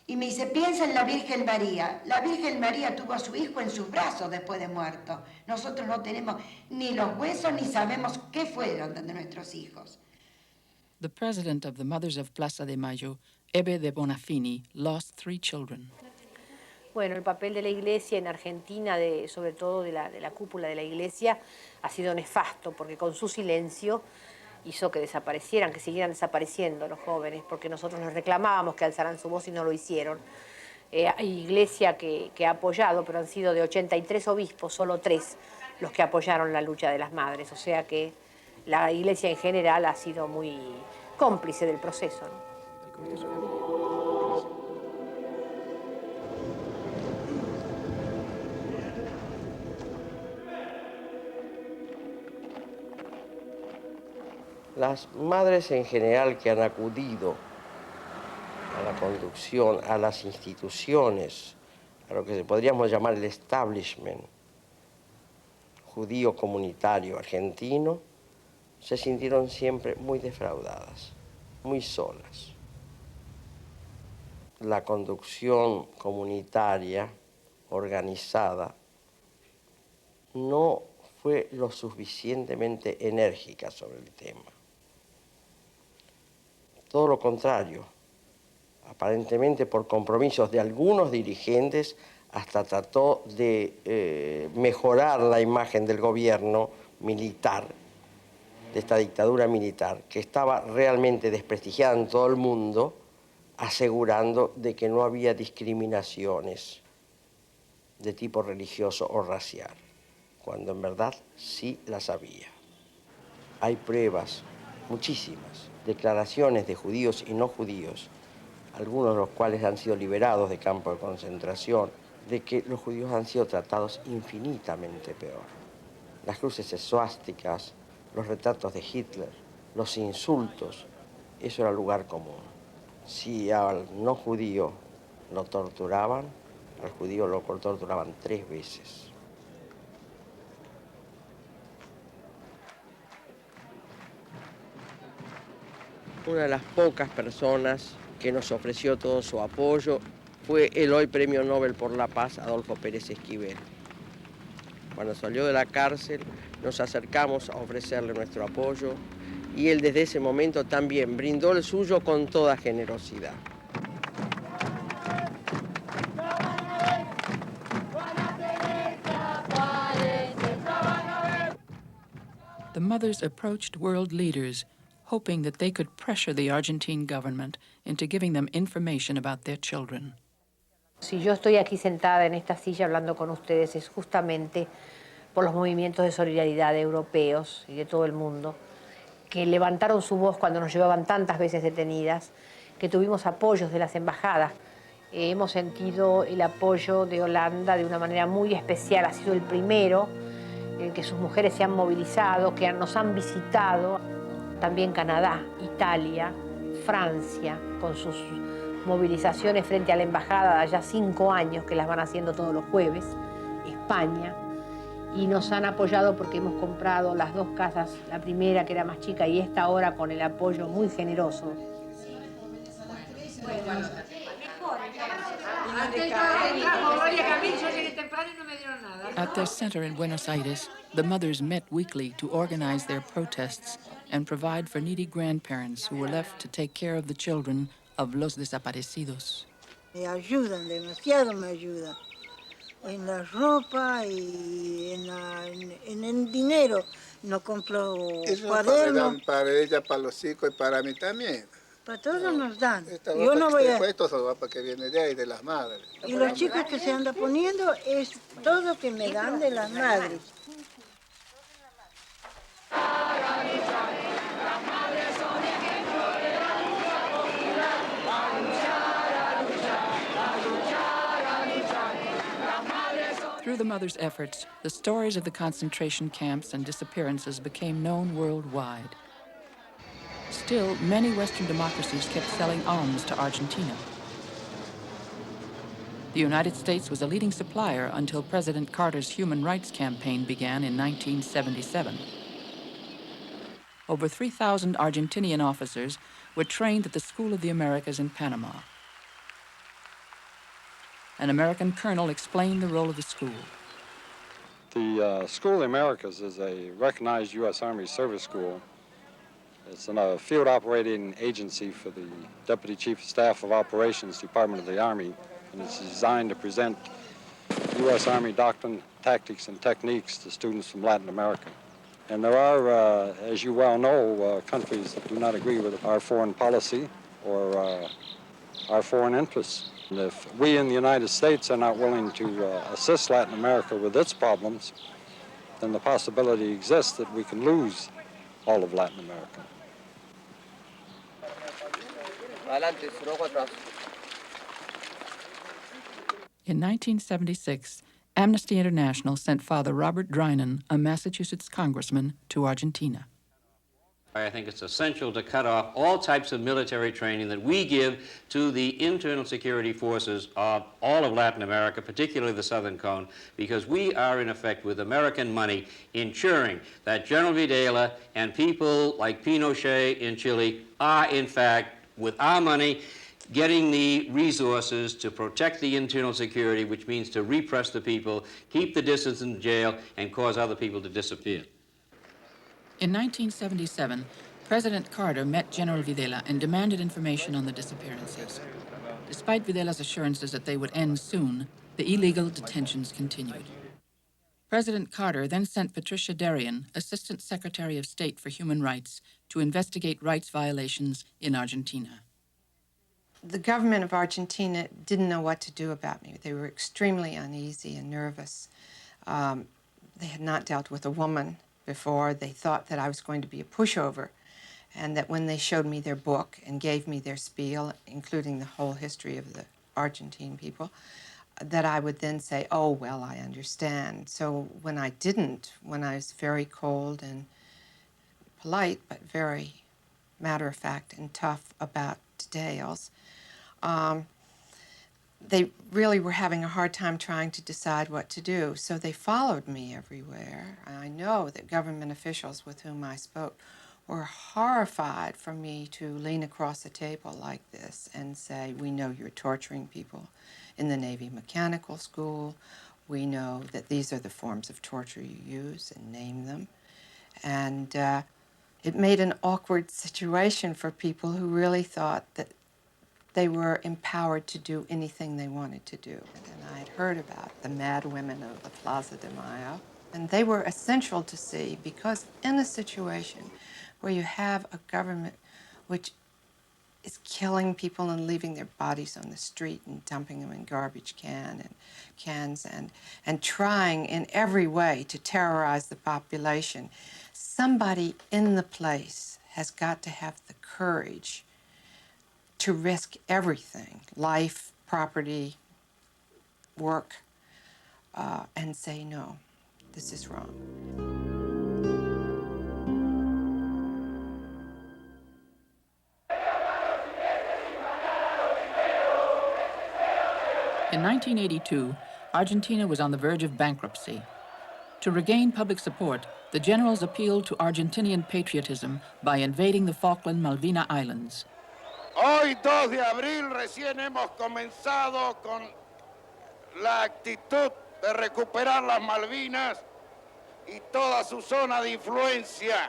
Y me dice, piensa en la Virgen María. La Virgen María tuvo a su hijo en sus brazos después de muerto. Nosotros no tenemos ni los huesos ni sabemos qué fueron de nuestros hijos. The president of the Mothers of Plaza de Mayo, Ebe de Bonafini, lost 3 children. Bueno, el papel de la Iglesia en Argentina, sobre todo de la cúpula de la Iglesia, ha sido nefasto, porque con su silencio hizo que desaparecieran, que siguieran desapareciendo los jóvenes, porque nosotros nos reclamábamos que alzaran su voz y no lo hicieron. Hay Iglesia que ha apoyado, pero han sido de 83 obispos, solo 3 los que apoyaron la lucha de las madres, o sea que la Iglesia en general ha sido muy cómplice del proceso, ¿no? Las madres en general que han acudido a la conducción, a las instituciones, a lo que podríamos llamar el establishment judío comunitario argentino, se sintieron siempre muy defraudadas, muy solas. La conducción comunitaria organizada no fue lo suficientemente enérgica sobre el tema. Todo lo contrario, aparentemente por compromisos de algunos dirigentes, hasta trató de mejorar la imagen del gobierno militar, de esta dictadura militar, que estaba realmente desprestigiada en todo el mundo, asegurando de que no había discriminaciones de tipo religioso o racial, cuando en verdad sí las había. Hay pruebas, muchísimas, declaraciones de judíos y no judíos, algunos de los cuales han sido liberados de campos de concentración, de que los judíos han sido tratados infinitamente peor. Las cruces esvásticas, los retratos de Hitler, los insultos, eso era lugar común. Si al no judío lo torturaban, al judío lo torturaban 3 veces. Una de las pocas personas que nos ofreció todo su apoyo fue el hoy Premio Nobel por la Paz, Adolfo Pérez Esquivel. Cuando salió de la cárcel, nos acercamos a ofrecerle nuestro apoyo y él desde ese momento también brindó el suyo con toda generosidad. The mothers approached world leaders, hoping that they could pressure the Argentine government into giving them information about their children. Si yo estoy aquí sentada en esta silla hablando con ustedes es justamente por los movimientos de solidaridad europeos y de todo el mundo, que levantaron su voz cuando nos llevaban tantas veces detenidas, que tuvimos apoyos de las embajadas. Hemos sentido el apoyo de Holanda de una manera muy especial, ha sido el primero en que sus mujeres se han movilizado, que nos han visitado. También Canadá, Italia, Francia, con sus movilizaciones frente a la embajada de allá 5 años, que las van haciendo todos los jueves, España, y nos han apoyado porque hemos comprado las 2 casas, la primera que era más chica y esta ahora con el apoyo muy generoso. At their center in Buenos Aires, the mothers met weekly to organize their protests and provide for needy grandparents who were left to take care of the children of los desaparecidos. Me ayudan, demasiado me ayudan. En la ropa y en el dinero. No compro cuadernos. Para ella, para los chicos y para mí también. Para todos nos dan. Yo no voy a... Esto es ropa que viene de ahí, de las madres. Y los chicos que se andan poniendo es todo que me dan de las madres. Through the mothers' efforts, the stories of the concentration camps and disappearances became known worldwide. Still, many Western democracies kept selling arms to Argentina. The United States was a leading supplier until President Carter's human rights campaign began in 1977. Over 3,000 Argentinian officers were trained at the School of the Americas in Panama. An American colonel explained the role of the school. The School of the Americas is a recognized U.S. Army service school. It's a field operating agency for the Deputy Chief of Staff of Operations, Department of the Army, and it's designed to present U.S. Army doctrine, tactics, and techniques to students from Latin America. And there are, as you well know, countries that do not agree with our foreign policy or our foreign interests. And if we in the United States are not willing to assist Latin America with its problems, then the possibility exists that we can lose all of Latin America. In 1976, Amnesty International sent Father Robert Drinan, a Massachusetts congressman, to Argentina. I think it's essential to cut off all types of military training that we give to the internal security forces of all of Latin America, particularly the Southern Cone, because we are, in effect, with American money, ensuring that General Videla and people like Pinochet in Chile are, in fact, with our money, getting the resources to protect the internal security, which means to repress the people, keep the dissidents in jail, and cause other people to disappear. In 1977, President Carter met General Videla and demanded information on the disappearances. Despite Videla's assurances that they would end soon, the illegal detentions continued. President Carter then sent Patricia Darien, Assistant Secretary of State for Human Rights, to investigate rights violations in Argentina. The government of Argentina didn't know what to do about me. They were extremely uneasy and nervous. They had not dealt with a woman before. They thought that I was going to be a pushover, and that when they showed me their book and gave me their spiel, including the whole history of the Argentine people, that I would then say, oh, well, I understand. So when I didn't, when I was very cold and polite, but very matter-of-fact and tough about details, they really were having a hard time trying to decide what to do. So they followed me everywhere. I know that government officials with whom I spoke were horrified for me to lean across the table like this and say, we know you're torturing people in the Navy Mechanical School. We know that these are the forms of torture you use, and name them. And it made an awkward situation for people who really thought that they were empowered to do anything they wanted to do. And I had heard about the mad women of the Plaza de Mayo, and they were essential to see, because in a situation where you have a government which is killing people and leaving their bodies on the street and dumping them in garbage cans and trying in every way to terrorize the population, somebody in the place has got to have the courage to risk everything, life, property, work, and say, no, this is wrong. In 1982, Argentina was on the verge of bankruptcy. To regain public support, the generals appealed to Argentinian patriotism by invading the Falkland Malvina Islands. Hoy, 2 de abril, recién hemos comenzado con la actitud de recuperar las Malvinas y toda su zona de influencia.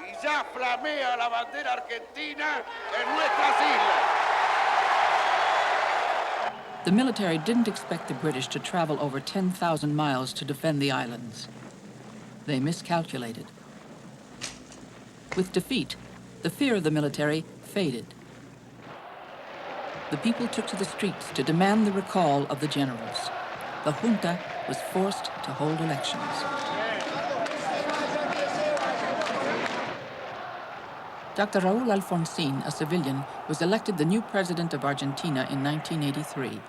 Y ya flamea la bandera argentina en nuestras islas. The military didn't expect the British to travel over 10,000 miles to defend the islands. They miscalculated. With defeat, the fear of the military faded. The people took to the streets to demand the recall of the generals. The junta was forced to hold elections. Dr. Raúl Alfonsín, a civilian, was elected the new president of Argentina in 1983.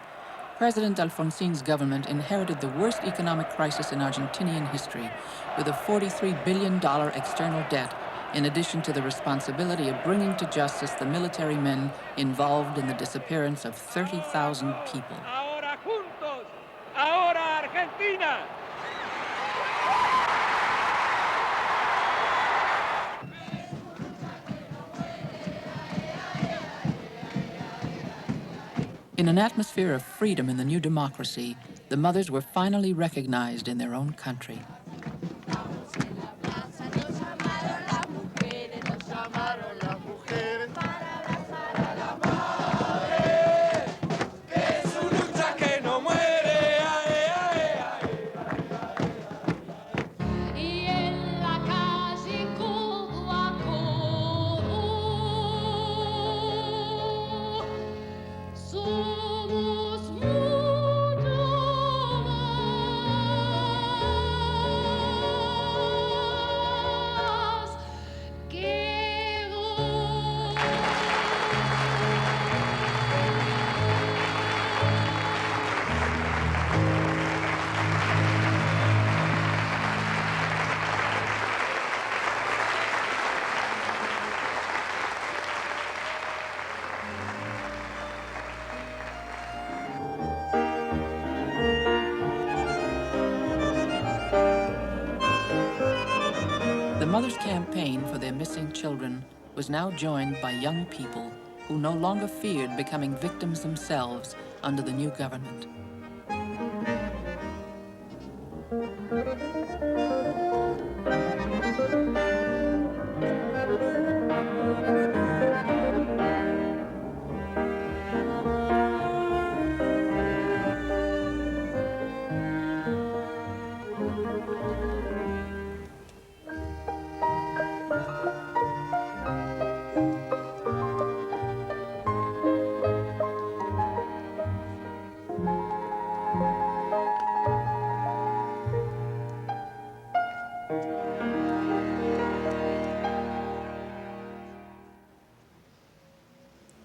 President Alfonsín's government inherited the worst economic crisis in Argentinian history, with a $43 billion external debt, in addition to the responsibility of bringing to justice the military men involved in the disappearance of 30,000 people. Ahora juntos, ahora Argentina. In an atmosphere of freedom in the new democracy, the mothers were finally recognized in their own country. The mothers' campaign for their missing children was now joined by young people who no longer feared becoming victims themselves under the new government.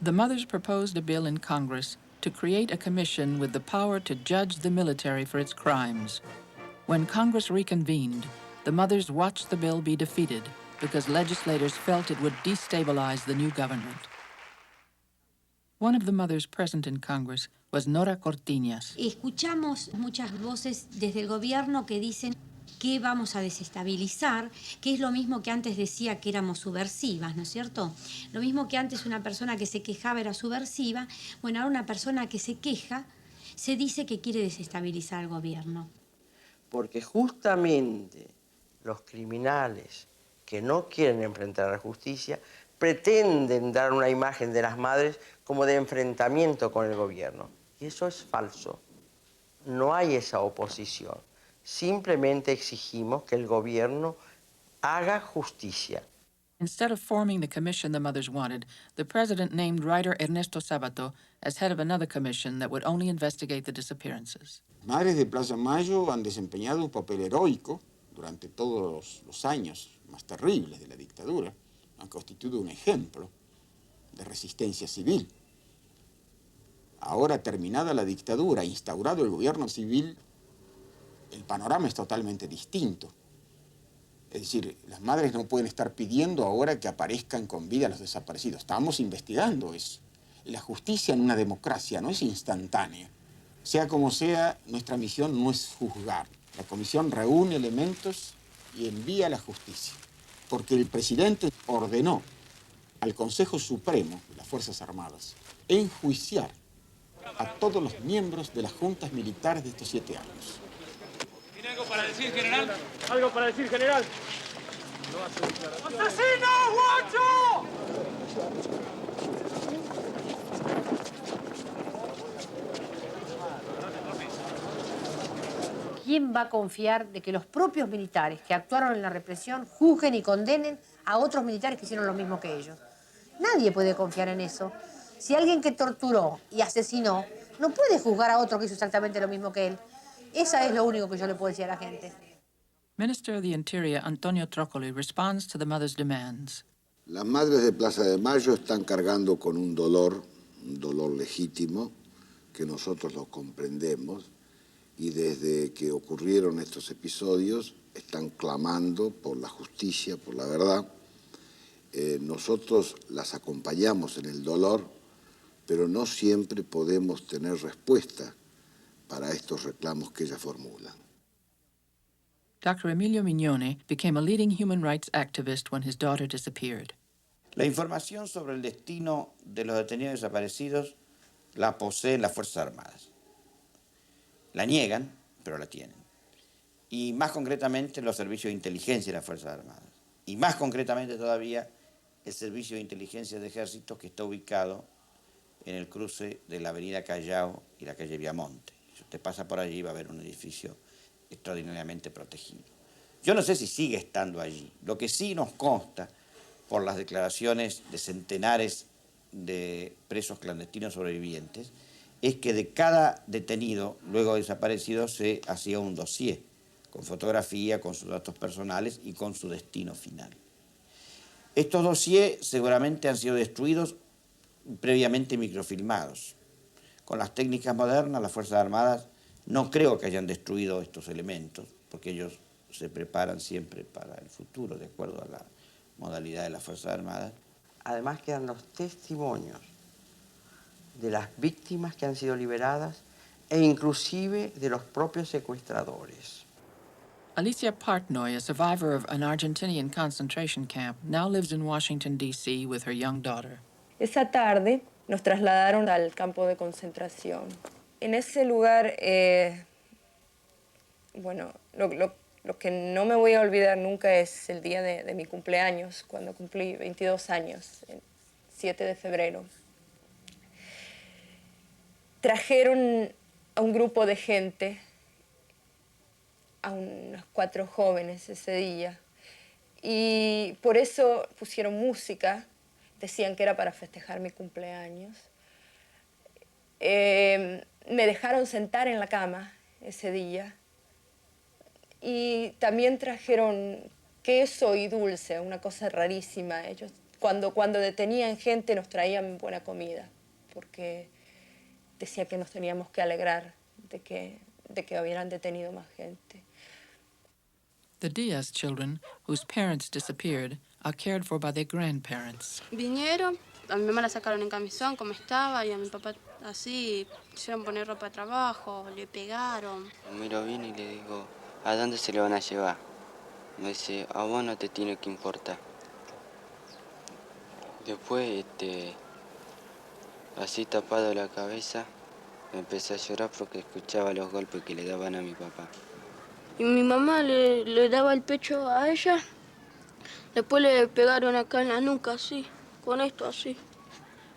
The mothers proposed a bill in Congress to create a commission with the power to judge the military for its crimes. When Congress reconvened, the mothers watched the bill be defeated because legislators felt it would destabilize the new government. One of the mothers present in Congress was Nora Cortiñas. Escuchamos muchas voces desde el gobierno que dicen que vamos a desestabilizar, que es lo mismo que antes decía que éramos subversivas, ¿no es cierto? Lo mismo que antes una persona que se quejaba era subversiva, bueno, ahora una persona que se queja se dice que quiere desestabilizar al gobierno. Porque justamente los criminales que no quieren enfrentar a la justicia pretenden dar una imagen de las madres como de enfrentamiento con el gobierno. Y eso es falso. No hay esa oposición. Simplemente exigimos que el gobierno haga justicia. Instead of forming the commission the mothers wanted, the president named writer Ernesto Sabato as head of another commission that would only investigate the disappearances. Madres de Plaza Mayo han desempeñado un papel heroico durante todos los años más terribles de la dictadura. Han constituido un ejemplo de resistencia civil. Ahora, terminada la dictadura, instaurado el gobierno civil, el panorama es totalmente distinto. Es decir, las madres no pueden estar pidiendo ahora que aparezcan con vida los desaparecidos. Estamos investigando eso. Y la justicia en una democracia no es instantánea. Sea como sea, nuestra misión no es juzgar. La comisión reúne elementos y envía a la justicia. Porque el presidente ordenó al Consejo Supremo de las Fuerzas Armadas enjuiciar a todos los miembros de las juntas militares de estos 7 años. ¿Tiene algo para decir, general? ¿Algo para decir, general? ¡Asesino, guacho! ¿quién va a confiar de que los propios militares que actuaron en la represión juzguen y condenen a otros militares que hicieron lo mismo que ellos? Nadie puede confiar en eso. Si alguien que torturó y asesinó no puede juzgar a otro que hizo exactamente lo mismo que él. Esa es lo único que yo le puedo decir a la gente. Minister of the Interior Antonio Trócoli responds to the mother's demands. Las madres de Plaza de Mayo están cargando con un dolor legítimo, que nosotros lo comprendemos, y desde que ocurrieron estos episodios están clamando por la justicia, por la verdad. Nosotros las acompañamos en el dolor, pero no siempre podemos tener respuesta para estos reclamos que ellas formulan. Dr. Emilio Mignone became a leading human rights activist when his daughter disappeared. La información sobre el destino de los detenidos desaparecidos la poseen las Fuerzas Armadas. La niegan, pero la tienen. Y más concretamente los servicios de inteligencia de las Fuerzas Armadas. Y más concretamente todavía el Servicio de Inteligencia de Ejército, que está ubicado en el cruce de la avenida Callao y la calle Viamonte. Si usted pasa por allí va a ver un edificio extraordinariamente protegido. Yo no sé si sigue estando allí. Lo que sí nos consta, por las declaraciones de centenares de presos clandestinos sobrevivientes, es que de cada detenido luego desaparecido se hacía un dossier, con fotografía, con sus datos personales y con su destino final. Estos dossiers seguramente han sido destruidos previamente microfilmados. Con las técnicas modernas, las Fuerzas Armadas no creo que hayan destruido estos elementos, porque ellos se preparan siempre para el futuro, de acuerdo a la modalidad de las Fuerzas Armadas. Además quedan los testimonios de las víctimas que han sido liberadas e inclusive de los propios secuestradores. Alicia Partnoy, a survivor of an Argentinian concentration camp, now lives in Washington, D.C. with her young daughter. Esa tarde nos trasladaron al campo de concentración. En ese lugar, bueno, lo que no me voy a olvidar nunca es el día de mi cumpleaños, cuando cumplí 22 años, el 7 de febrero. Trajeron a un grupo de gente, a unos 4 jóvenes ese día, y por eso pusieron música, decían que era para festejar mi cumpleaños. Me dejaron sentar en la cama ese día, y también trajeron queso y dulce, una cosa rarísima. Ellos, cuando detenían gente, nos traían buena comida, porque decía que nos teníamos que alegrar de que hubieran detenido más gente. The Diaz children, whose parents disappeared, are cared for by their grandparents. Vinieron, a mi mamá la sacaron en camisón como estaba y a mi papá así, hicieron poner ropa de trabajo, le pegaron. Miro vine y le digo, ¿a dónde se le van a llevar? Me dice, a vos no te tiene que importar. Después, así tapado la cabeza, empecé a llorar porque escuchaba los golpes que le daban a mi papá. Y mi mamá le daba el pecho a ella, después le pegaron acá en la nuca, así, con esto, así.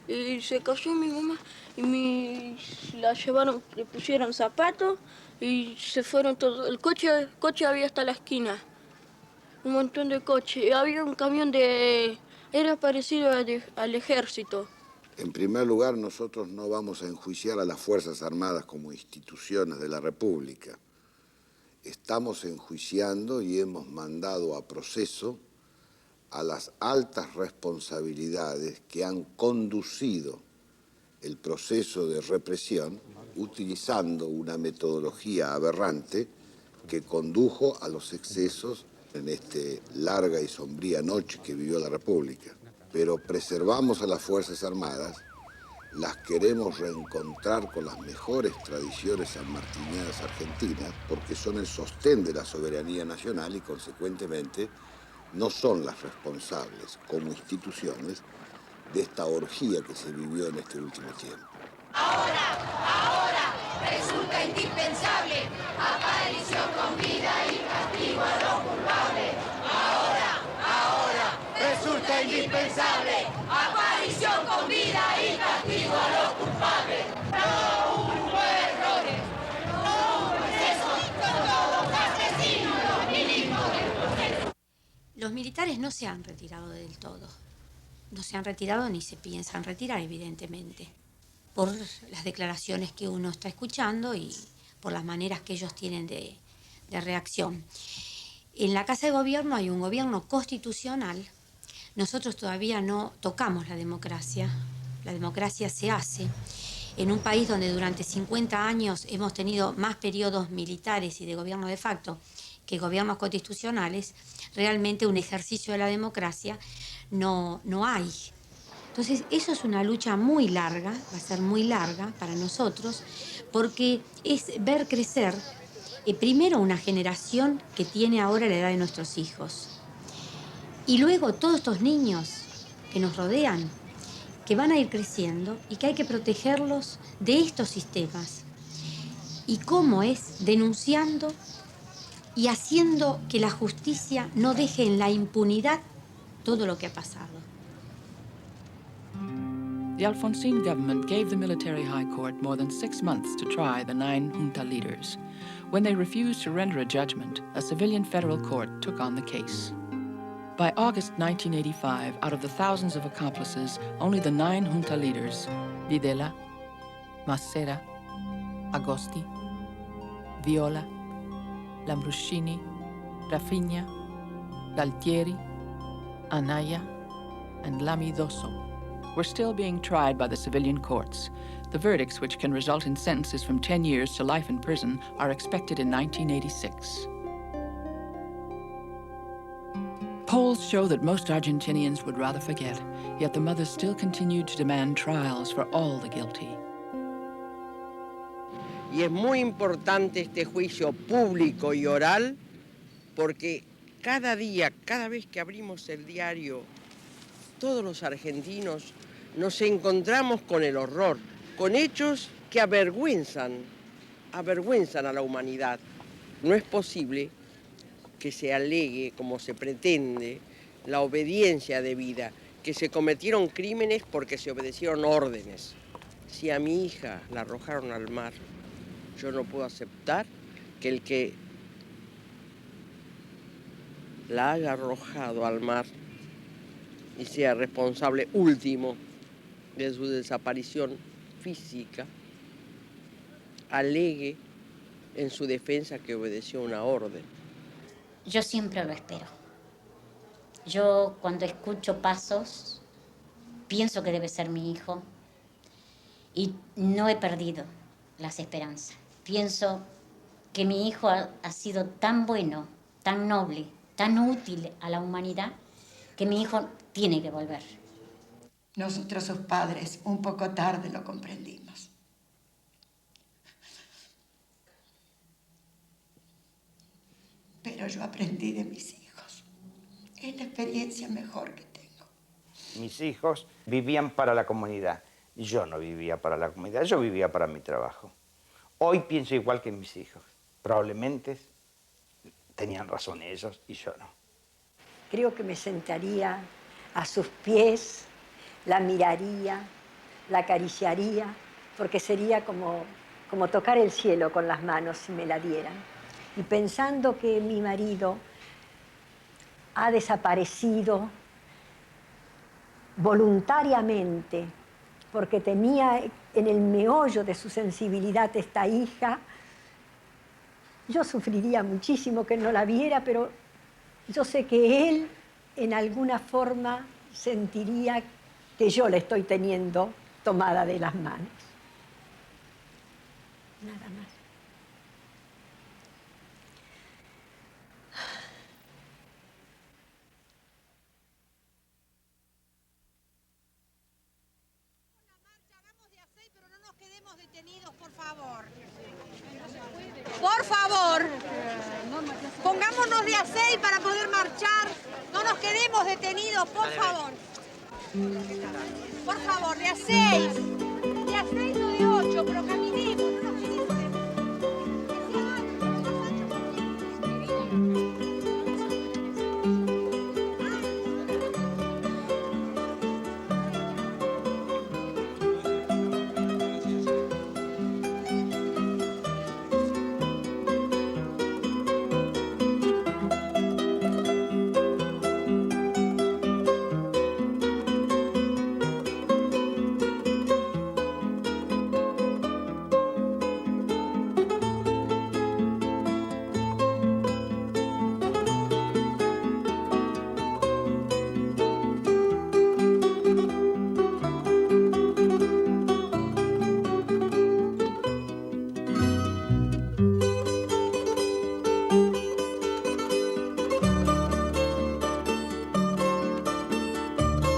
Y se cayó mi mamá y la llevaron, le pusieron zapatos y se fueron todos. El coche había hasta la esquina, un montón de coches. Y había un camión era parecido al ejército. En primer lugar, nosotros no vamos a enjuiciar a las Fuerzas Armadas como instituciones de la República. Estamos enjuiciando y hemos mandado a proceso a las altas responsabilidades que han conducido el proceso de represión utilizando una metodología aberrante que condujo a los excesos en esta larga y sombría noche que vivió la República. Pero preservamos a las Fuerzas Armadas, las queremos reencontrar con las mejores tradiciones sanmartinianas argentinas, porque son el sostén de la soberanía nacional y, consecuentemente, no son las responsables, como instituciones, de esta orgía que se vivió en este último tiempo. Ahora, resulta indispensable aparición con vida y castigo a los culpables. Ahora, resulta indispensable aparición con vida y castigo a los culpables. No hubo errores, no hubo excesos, no Los militares no se han retirado del todo. No se han retirado ni se piensan retirar, evidentemente, por las declaraciones que uno está escuchando y por las maneras que ellos tienen de reacción. En la Casa de Gobierno hay un gobierno constitucional. Nosotros todavía no tocamos la democracia. La democracia se hace. En un país donde durante 50 años hemos tenido más periodos militares y de gobierno de facto que gobiernos constitucionales, realmente un ejercicio de la democracia no hay. Entonces, eso es una lucha muy larga, va a ser muy larga para nosotros, porque es ver crecer, primero, una generación que tiene ahora la edad de nuestros hijos, y luego todos estos niños que nos rodean, que van a ir creciendo y que hay que protegerlos de estos sistemas. ¿Y cómo es? Denunciando y haciendo que la justicia no deje en la impunidad todo lo que ha pasado. The Alfonsín government gave the military high court more than 6 months to try the 9 junta leaders. When they refused to render a judgment, a civilian federal court took on the case. By August 1985, out of the thousands of accomplices, only the 9 junta leaders, Videla, Massera, Agosti, Viola, Lambruschini, Rafinha, Galtieri, Anaya, and Lamidoso, were still being tried by the civilian courts. The verdicts, which can result in sentences from 10 years to life in prison, are expected in 1986. Polls show that most Argentinians would rather forget, yet the mothers still continued to demand trials for all the guilty. Y es muy importante este juicio público y oral porque cada día, cada vez que abrimos el diario, todos los argentinos nos encontramos con el horror, con hechos que avergüenzan a la humanidad. No es posible que se alegue, como se pretende, la obediencia debida, que se cometieron crímenes porque se obedecieron órdenes. Si a mi hija la arrojaron al mar, yo no puedo aceptar que el que la haya arrojado al mar y sea responsable último de su desaparición física, alegue en su defensa que obedeció una orden. Yo siempre lo espero. Yo cuando escucho pasos, pienso que debe ser mi hijo y no he perdido las esperanzas. Pienso que mi hijo ha sido tan bueno, tan noble, tan útil a la humanidad, que mi hijo tiene que volver. Nosotros, sus padres, un poco tarde lo comprendimos. Pero yo aprendí de mis hijos. Es la experiencia mejor que tengo. Mis hijos vivían para la comunidad. Yo no vivía para la comunidad, yo vivía para mi trabajo. Hoy pienso igual que mis hijos. Probablemente tenían razón ellos y yo no. Creo que me sentaría a sus pies, la miraría, la acariciaría, porque sería como tocar el cielo con las manos si me la dieran. Y pensando que mi marido ha desaparecido voluntariamente, porque tenía en el meollo de su sensibilidad esta hija, yo sufriría muchísimo que no la viera, pero yo sé que él en alguna forma sentiría que yo le estoy teniendo tomada de las manos. Nada más. Por favor, pongámonos de a 6 para poder marchar. No nos quedemos detenidos, por favor. Por favor, de a 6. De a 6 o de 8, pero caminemos, no nos quedemos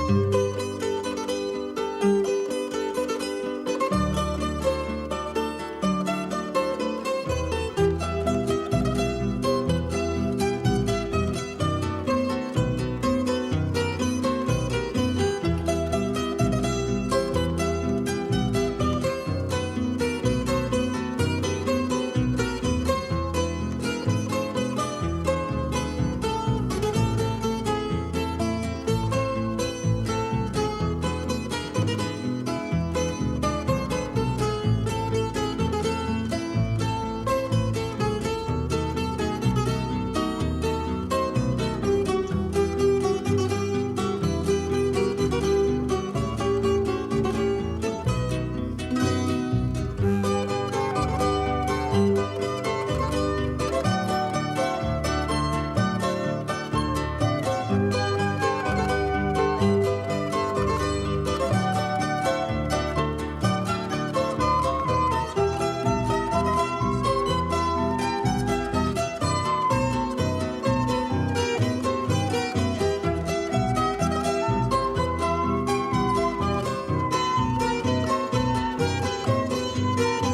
Thank you.